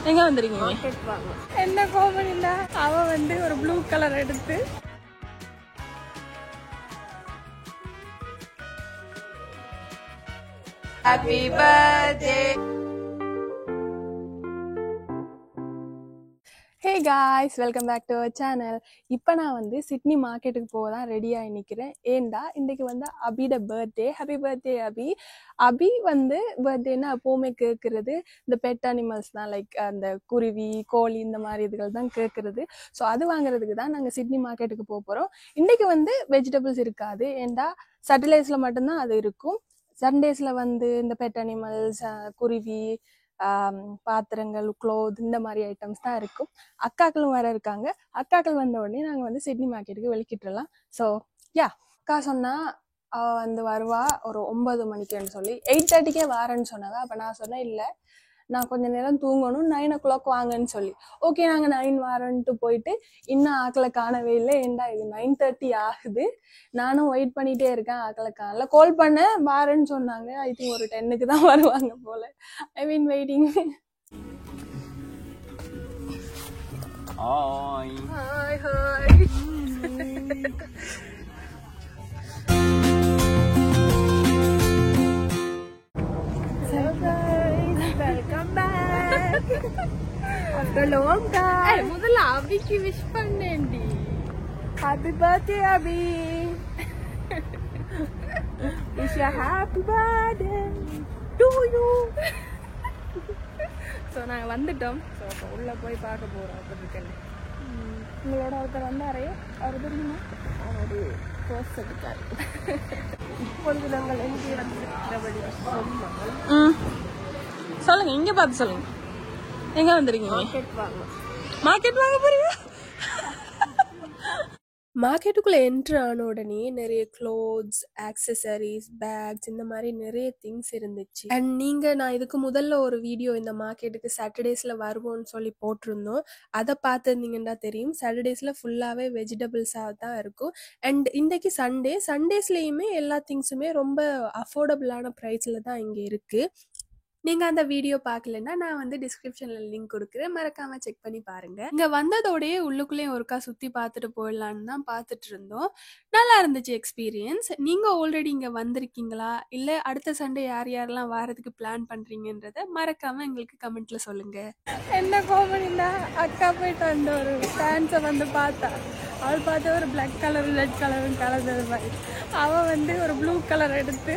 எங்க வந்திருக்கீங்க? என்ன கோமடினா அவ வந்து ஒரு ப்ளூ கலர் எடுத்து happy birthday. Hey guys, welcome back to our channel. இப்போ நான் வந்து சிட்னி மார்க்கெட்டுக்கு போக தான் ரெடியாக நிற்கிறேன். ஏண்டா இன்றைக்கு வந்து அபியோட பர்த்டே. ஹாப்பி பர்த்டே அபி. அபி வந்து பர்த்டேன்னா எப்போவுமே கேட்குறது இந்த பெட் அனிமல்ஸ் தான், லைக் அந்த குருவி, கோழி இந்த மாதிரி இதுகள் தான் கேட்குறது. ஸோ அது வாங்குறதுக்கு தான் நாங்கள் சிட்னி மார்க்கெட்டுக்கு போக போகிறோம். இன்றைக்கு வந்து வெஜிடபிள்ஸ் இருக்காது, ஏண்டா சாட்டர்டேஸில் மட்டும்தான் அது இருக்கும். சண்டேஸில் வந்து இந்த பெட் அனிமல்ஸ், குருவி, பாத்திரங்கள், க்ளோத் இந்த மாதிரி ஐட்டம்ஸ் தான் இருக்கும். அக்காக்களும் வேற இருக்காங்க. அக்காக்கள் வந்த உடனே நாங்கள் வந்து சிட்னி மார்க்கெட்டுக்கு வெளிக்கிட்டுலாம். ஸோ அக்கா சொன்னால் அவள் வந்து வருவா ஒரு 9 மணிக்குன்னு சொல்லி 8:30க்கே வாரேன்னு சொன்னாங்க. அப்போ நான் சொன்னேன் இல்லை, நான் கொஞ்சம் நேரம் தூங்கணும், 9 o'clock வாங்கன்னு சொல்லி. ஓகே நாங்கள் 9 வாரன்ட்டு போயிட்டு இன்னும் ஆக்களை காணவே இல்லை. ஏண்டா இது 9:30 ஆகுது, நானும் வெயிட் பண்ணிகிட்டே இருக்கேன், ஆக்களை காணல. கால் பண்ண வாரேன்னு சொன்னாங்க. ஐ திங்க் ஒரு 10க்கு தான் வருவாங்க போல. I mean waiting. Hi hi hi. Welcome back after long time. முதல்ல அபிக்கு விஷ் பண்ணேன்டி. Happy birthday Abhi. Wish you happy birthday to you. So நாங்கள் வந்துட்டோம். ஸோ இப்போ உள்ளே போய் பார்க்க போகிறோம். அப்படி இருக்கல உங்களோட ஒருத்தர் வந்தாரே, அவர் தெரியுமா? அவரு போஸ்ட் எடுத்தார். இப்பொழுது நாங்கள் எங்கே வந்திருக்கிறபடி சொன்னால் சொல்லுங்க, இங்க பார்த்து சொல்லுங்க. எங்க வந்திருக்கீங்க? மார்க்கெட் வாங்க போறீங்க? மார்க்கெட்டுக்குள்ள என்ட்ரு ஆன உடனே நிறைய க்ளோத்ஸ், ஆக்சசரிஸ், பேக்ஸ் இந்த மாதிரி நிறைய திங்ஸ் இருந்துச்சு. அண்ட் நான் இதுக்கு முதல்ல ஒரு வீடியோ இந்த மார்க்கெட்டுக்கு சாட்டர்டேஸ்ல வருவோம்னு சொல்லி போட்டிருந்தோம். அதை பார்த்துருந்தீங்கன்னா தெரியும். சாட்டர்டேஸ்ல ஃபுல்லாவே வெஜிடபிள்ஸாக தான் இருக்கும். அண்ட் இன்றைக்கு சண்டேஸ்லயுமே எல்லா திங்ஸுமே ரொம்ப அஃபோர்டபுளான ப்ரைஸ்ல தான் இங்கே இருக்கு. நீங்கள் அந்த வீடியோ பார்க்கலன்னா நான் வந்து டிஸ்கிரிப்ஷனில் லிங்க் கொடுக்குறேன், மறக்காமல் செக் பண்ணி பாருங்கள். இங்கே வந்ததோடையே உள்ளுக்குள்ளேயும் ஒருக்கா சுற்றி பார்த்துட்டு போயிடலான்னு தான் பார்த்துட்டு இருந்தோம். நல்லா இருந்துச்சு எக்ஸ்பீரியன்ஸ். நீங்கள் ஆல்ரெடி இங்கே வந்திருக்கீங்களா, இல்லை அடுத்த சண்டே யார் யாரெல்லாம் வாரத்துக்கு பிளான் பண்ணுறீங்கன்றத மறக்காமல் எங்களுக்கு கமெண்ட்டில் சொல்லுங்கள். என்ன கோமடினா அக்கா போயிட்டு அந்த ஒரு ஃபேன்ஸை வந்து பார்த்தா, அவள் பார்த்து ஒரு பிளாக் கலர் ரெட் கலரும் கலந்தது மாதிரி, அவள் வந்து ஒரு ப்ளூ கலர் எடுத்து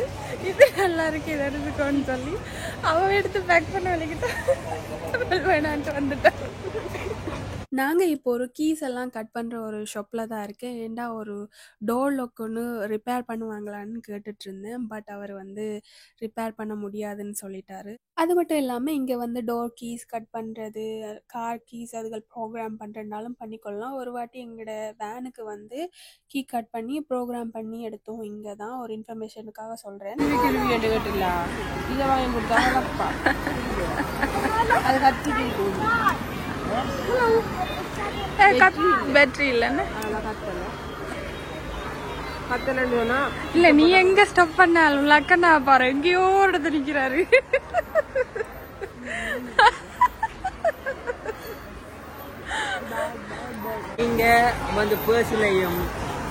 இது நல்லா இருக்கு இதை எடுத்துக்கோன்னு சொல்லி அவன் எடுத்து பேக் பண்ண வலிக்கிட்ட வேணான்ட்டு வந்துட்டான். நாங்கள் இப்போ ஒரு கீஸ் எல்லாம் கட் பண்ணுற ஒரு ஷாப்பில் தான் இருக்கேன். ஏண்டா ஒரு டோர் லாக் ஒன்று ரிப்பேர் பண்ணுவாங்களான்னு கேட்டுட்டு இருந்தேன். பட் அவர் வந்து ரிப்பேர் பண்ண முடியாதுன்னு சொல்லிட்டாரு. அது மட்டும் இல்லாமல் இங்கே வந்து டோர் கீஸ் கட் பண்ணுறது, கார் கீஸ் அதுகள் ப்ரோக்ராம் பண்ணுறதுனாலும் பண்ணிக்கொள்ளலாம். ஒரு வாட்டி எங்களோட வேனுக்கு வந்து கீ கட் பண்ணி ப்ரோக்ராம் பண்ணி எடுத்தோம். இங்கே தான் ஒரு இன்ஃபர்மேஷனுக்காக சொல்கிறேன். இதை வாங்கி கொடுத்தா அது பேட்டரி இல்லைன்னு இல்ல, நீ எங்க ஸ்டாப் பண்ணாலும் லக்கண்ணா பாரு எங்கேயோ எடுத்து நிக்கிறாரு. நீங்க வந்து பர்ஸ்லயும்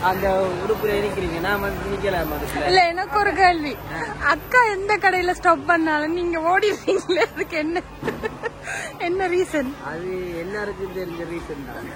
அந்த உறுப்புல இருக்கிறீங்க, நான் வந்து நிக்கலாம். இல்ல, எனக்கு ஒரு கேள்வி. அக்கா எந்த கடையில ஸ்டாப் பண்ணாலும் நீங்க ஓடிடுவீங்களே, அதுக்கு என்ன ரீசன்? அது எல்லாருக்கும் தெரிஞ்ச ரீசன் தான்.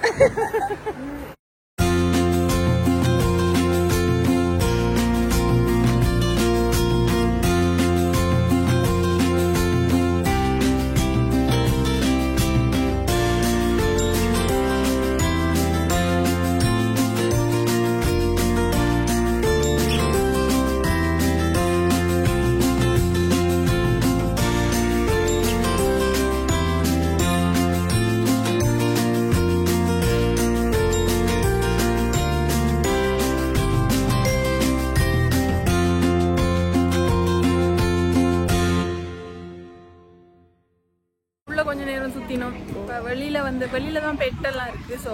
கொஞ்ச நேரம் சுத்தினோம். இப்போ வெளியில தான் பெட்டெல்லாம் இருக்கு. ஸோ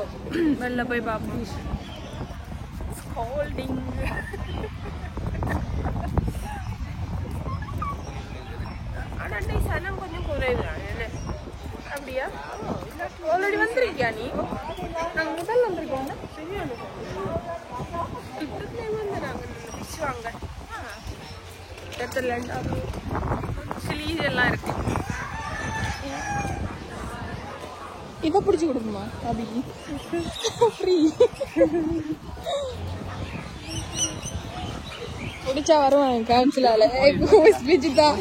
வெளில போய் பார்ப்போம். ஸ்கோல்டிங். ஆனால் சனம் கொஞ்சம் குறையுது. என்ன அப்படி வந்துட்டியா? ஆல்ரெடி வந்திருக்கியா நீ? நாங்கள் முதல்ல வந்திருக்கோம். வாங்க சிலீஸ் எல்லாம் இருக்கு. இதை பிடிச்சி கொடுக்குமா அபிக்கு? ஃப்ரீ பிடிச்சா வருவாங்க காமிச்சலால ஸ்பீச் தான்.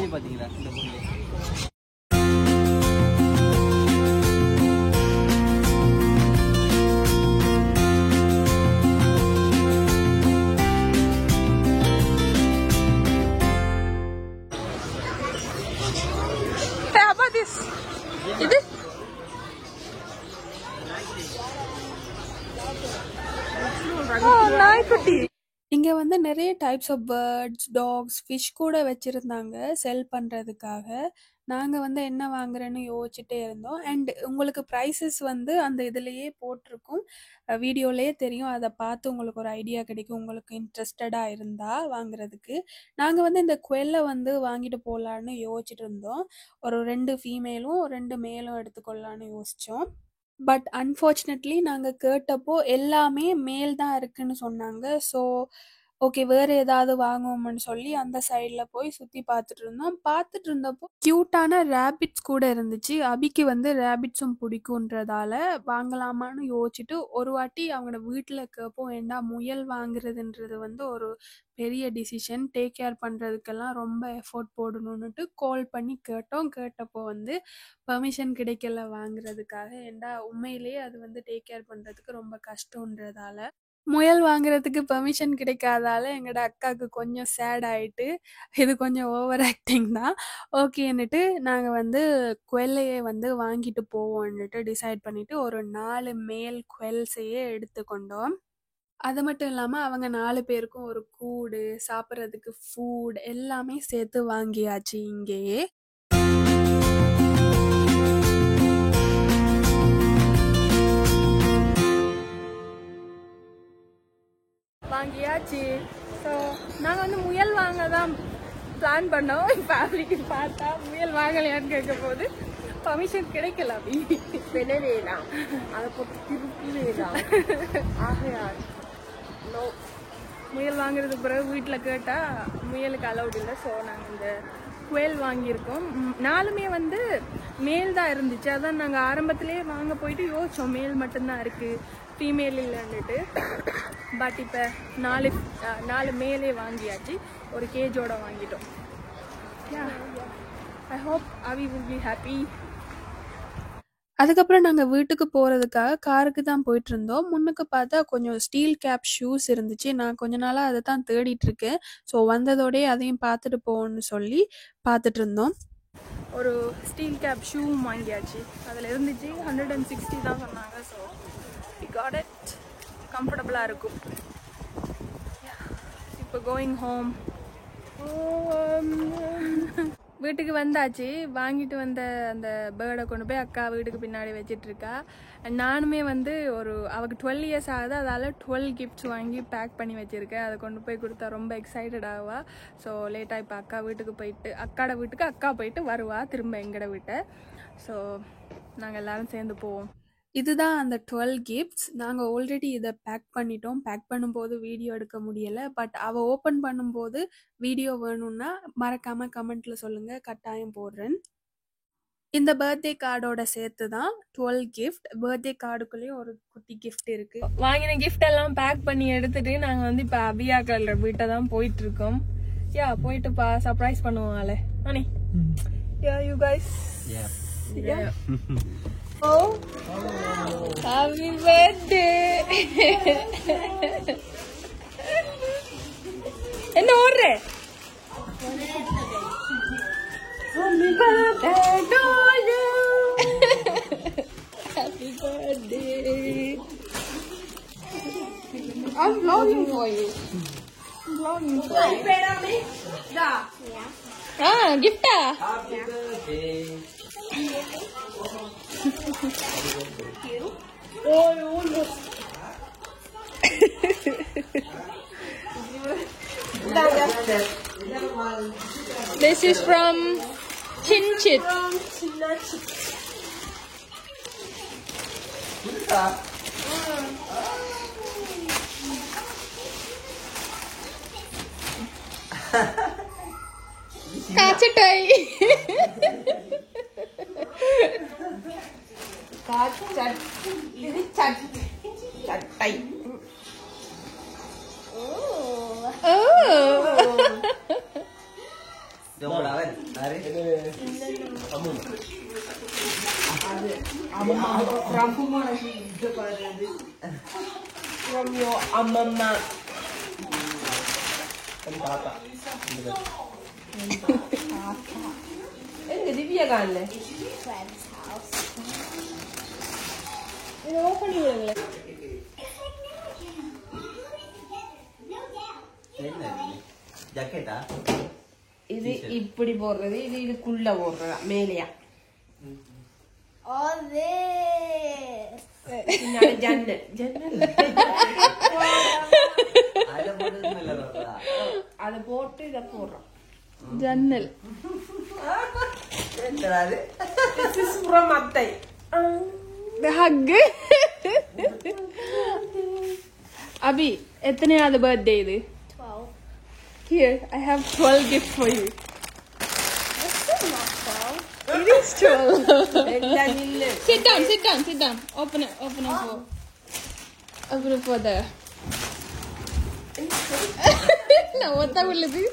இது நாய்க்குட்டி. இங்க வந்து நிறைய types of birds, dogs, fish கூட வச்சிருந்தாங்க செல் பண்றதுக்காக. நாங்க வந்து என்ன வாங்குறேன்னு யோசிச்சுட்டே இருந்தோம். அண்ட் உங்களுக்கு ப்ரைஸஸ் வந்து அந்த இதுலயே போட்டிருக்கும், வீடியோலயே தெரியும். அதை பார்த்து உங்களுக்கு ஒரு ஐடியா கிடைக்கும், உங்களுக்கு இன்ட்ரெஸ்டடா இருந்தா வாங்குறதுக்கு. நாங்க வந்து இந்த குவெல்ல வந்து வாங்கிட்டு போகலான்னு யோசிச்சுட்டு இருந்தோம். ஒரு 2 ஃபீமேலும் 2 மேலும் எடுத்துக்கொள்ளலான்னு யோசிச்சோம். பட் அன்ஃபார்ச்சுனேட்லி நாங்கள் கேட்டப்போ எல்லாமே மேல் தான் இருக்குன்னு சொன்னாங்க. ஸோ ஓகே, வேறு ஏதாவது வாங்குவோம்னு சொல்லி அந்த சைடில் போய் சுற்றி பார்த்துட்டு இருந்தோம். பார்த்துட்டு இருந்தப்போ க்யூட்டான ரேபிட்ஸ் கூட இருந்துச்சு. அபிக்கு வந்து ரேபிட்ஸும் பிடிக்குன்றதால வாங்கலாமான்னு யோசிச்சுட்டு ஒரு வாட்டி அவங்களோட வீட்டில் கேட்போம். ஏண்டா முயல் வாங்குறதுன்றது வந்து ஒரு பெரிய டிசிஷன், டேக் கேர் பண்ணுறதுக்கெல்லாம் ரொம்ப எஃபோர்ட் போடணுன்னுட்டு கால் பண்ணி கேட்டோம். கேட்டப்போ வந்து பெர்மிஷன் கிடைக்கல வாங்குறதுக்காக. ஏண்டா உண்மையிலேயே அது வந்து டேக் கேர் பண்ணுறதுக்கு ரொம்ப கஷ்டன்றதால முயல் வாங்குறதுக்கு பெர்மிஷன் கிடைக்காதால எங்களோட அக்காவுக்கு கொஞ்சம் சேட் ஆயிட்டு, இது கொஞ்சம் ஓவர் ஆக்டிங் தான். ஓகேன்னுட்டு நாங்கள் வந்து குவெல்லையே வந்து வாங்கிட்டு போவோன்னுட்டு டிசைட் பண்ணிட்டு ஒரு 4 மேல் குவெல்ஸையே எடுத்துக்கொண்டோம். அது மட்டும் இல்லாமல் அவங்க 4 பேருக்கும் ஒரு கூடு, சாப்பிட்றதுக்கு ஃபுட் எல்லாமே சேர்த்து வாங்கியாச்சு இங்கேயே. வாங்கியாச்சு. ஸோ நாங்கள் வந்து முயல் வாங்க தான் பிளான் பண்ணோம். ஃபேமிலிக்கு பார்த்தா முயல் வாங்கலையான்னு கேட்க போது பர்மிஷன் கிடைக்கல. விளையலாம் அதை போட்டு திருப்பிலாம் ஆகையால் நோ. முயல் வாங்குறதுக்கு பிறகு வீட்டில் கேட்டால் முயலுக்கு அலௌட் இல்லை. ஸோ நாங்கள் இந்த குவெல் வாங்கியிருக்கோம். 4மே வந்து மேல் தான் இருந்துச்சு. அதான் நாங்கள் ஆரம்பத்திலேயே வாங்க போயிட்டு யோசித்தோம் மேல் மட்டும்தான் இருக்குது, ஃபீமேல் இல்லைன்னுட்டு. பட் இப்போ 4 மேலே வாங்கியாச்சு, ஒரு கேஜோட வாங்கிட்டோம். I hope Avi will be happy. அதுக்கப்புறம் நாங்கள் வீட்டுக்கு போகிறதுக்காக காருக்கு தான் போயிட்டு இருந்தோம். முன்னுக்கு பார்த்தா கொஞ்சம் ஸ்டீல் கேப் ஷூஸ் இருந்துச்சு. நான் கொஞ்ச நாளாக அதை தான் தேடிட்டு இருக்கேன். ஸோ வந்ததோடய அதையும் பார்த்துட்டு போகணுன்னு சொல்லி பார்த்துட்டு இருந்தோம். ஒரு ஸ்டீல் கேப் ஷூவும் வாங்கியாச்சு. அதில் இருந்துச்சு 160 தான் சொன்னாங்க. So we got it. கம்ஃபர்டபுளாக இருக்கும். இப்போ கோயிங் ஹோம். வீட்டுக்கு வந்தாச்சு. வாங்கிட்டு வந்த அந்த பேர்டை கொண்டு போய் அக்கா வீட்டுக்கு பின்னாடி வச்சிட்ருக்கா. நானுமே வந்து அவளுக்கு 12 இயர்ஸ் ஆகுது. அதால் 12 கிஃப்ட்ஸ் வாங்கி பேக் பண்ணி வச்சுருக்கேன். அதை கொண்டு போய் கொடுத்தா ரொம்ப எக்ஸைட்டட் ஆகுவா. ஸோ லேட்டாக இப்போ அக்கா வீட்டுக்கு போயிட்டு, அக்காட வீட்டுக்கு அக்கா போயிட்டு வருவா திரும்ப எங்கட வீட்டை. ஸோ நாங்கள் எல்லோரும் சேர்ந்து போவோம். இதுதான் அந்த 12 கிஃப்ட்ஸ். நாங்கள் ஆல்ரெடி இதை பேக் பண்ணிட்டோம். பேக் பண்ணும்போது வீடியோ எடுக்க முடியலை. பட் அவள் ஓப்பன் பண்ணும்போது வீடியோ வேணும்னா மறக்காமல் கமெண்ட்டில் சொல்லுங்கள், கட்டாயம் போடுறேன். இந்த பர்த்டே கார்டோட சேர்த்து தான் 12 கிஃப்ட். பர்த்டே கார்டுக்குள்ளேயும் ஒரு குட்டி கிஃப்ட் இருக்குது. வாங்கின கிஃப்ட் எல்லாம் பேக் பண்ணி எடுத்துட்டு நாங்கள் வந்து இப்போ அபியாக்கள வீட்டை தான் போயிட்டுருக்கோம். போயிட்டுப்பா சர்ப்ரைஸ் பண்ணுவாங்களே அனி. You guys. Oh, happy birthday! என்ன ஓடுற? Happy birthday to you. Happy birthday. I'm vlogging for you. I'm vlogging for you. Yeah. Gift ah? Happy birthday. This is from Chinchit. காச்சட்டை இது சட்டை. From your Amma. எங்க திவ்யா காணல? Friend's house. இதை open பண்ணி விடுங்களேன். ஜாக்கெட்டா இது இப்படி போடுறது, இது இதுக்குள்ள போடுறதா மேலையா? All this. பின்னால ஜன்னல் ஜன்னல் அதுல போட்டது மேல வரதா அதை போட்டு இதை போடுறோம். ஜன்னல் என்னடாது This is from அத்தை. ஹக். அபி எத்தனையாவது பர்த்டே இது? 12. Here, I have 12 gifts for you. This is not 12. It is 12. எல்லாம் நில்லு. Sit down, sit down, sit down. Open it for. Open it for the. No, what that will be?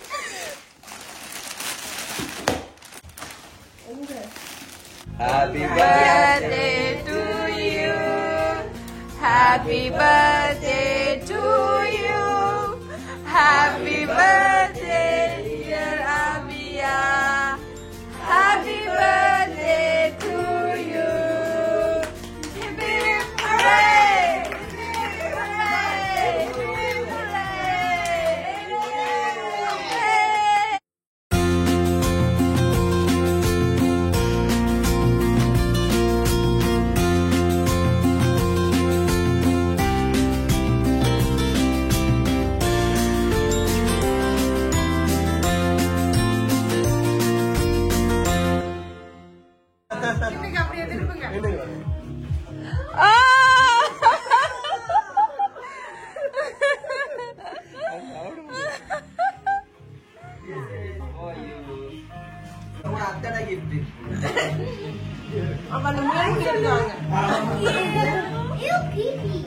Happy Birthday to you. Happy birthday to you. Happy birthday, dear Abia. Happy birthday to you. Hip hip hooray! Hip hip hooray! Hip hip hooray! அத்தனை gift அவன் மேலே இருக்காங்க. You pee-pee.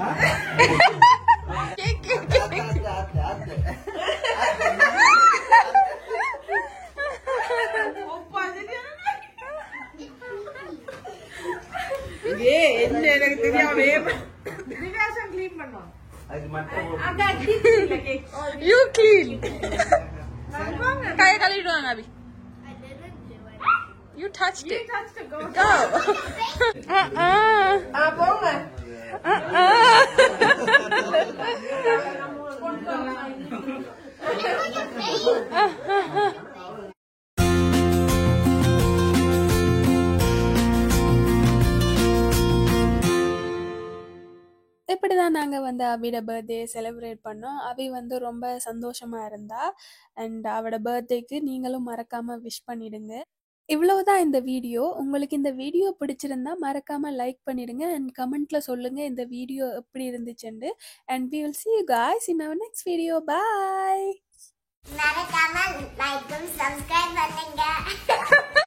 என்ன எனக்கு தெரியாம திவ்யாசம் clean பண்ணுவான். அது மட்டும் அதான் கிட்ல cake. You clean. Kaya kaliduan Abi. I didn't do it. You touched it. touched a girl. Go. போங்க. இப்படி தான் நாங்கள் வந்து அவியோட பர்த்டே செலிப்ரேட் பண்ணோம். அவி வந்து ரொம்ப சந்தோஷமாக இருந்தா. அண்ட் அவட பர்த்டேக்கு நீங்களும் மறக்காமல் விஷ் பண்ணிடுங்க. இவ்வளவுதான் இந்த வீடியோ. உங்களுக்கு இந்த வீடியோ பிடிச்சிருந்தா மறக்காமல் லைக் பண்ணிடுங்க அண்ட் கமெண்ட்டில் சொல்லுங்கள் இந்த வீடியோ எப்படி இருந்துச்சுன்னு. And we will see you guys in our next video. Bye. மறக்காம லைக் சப்ஸ்கிரைப் பண்ணுங்க.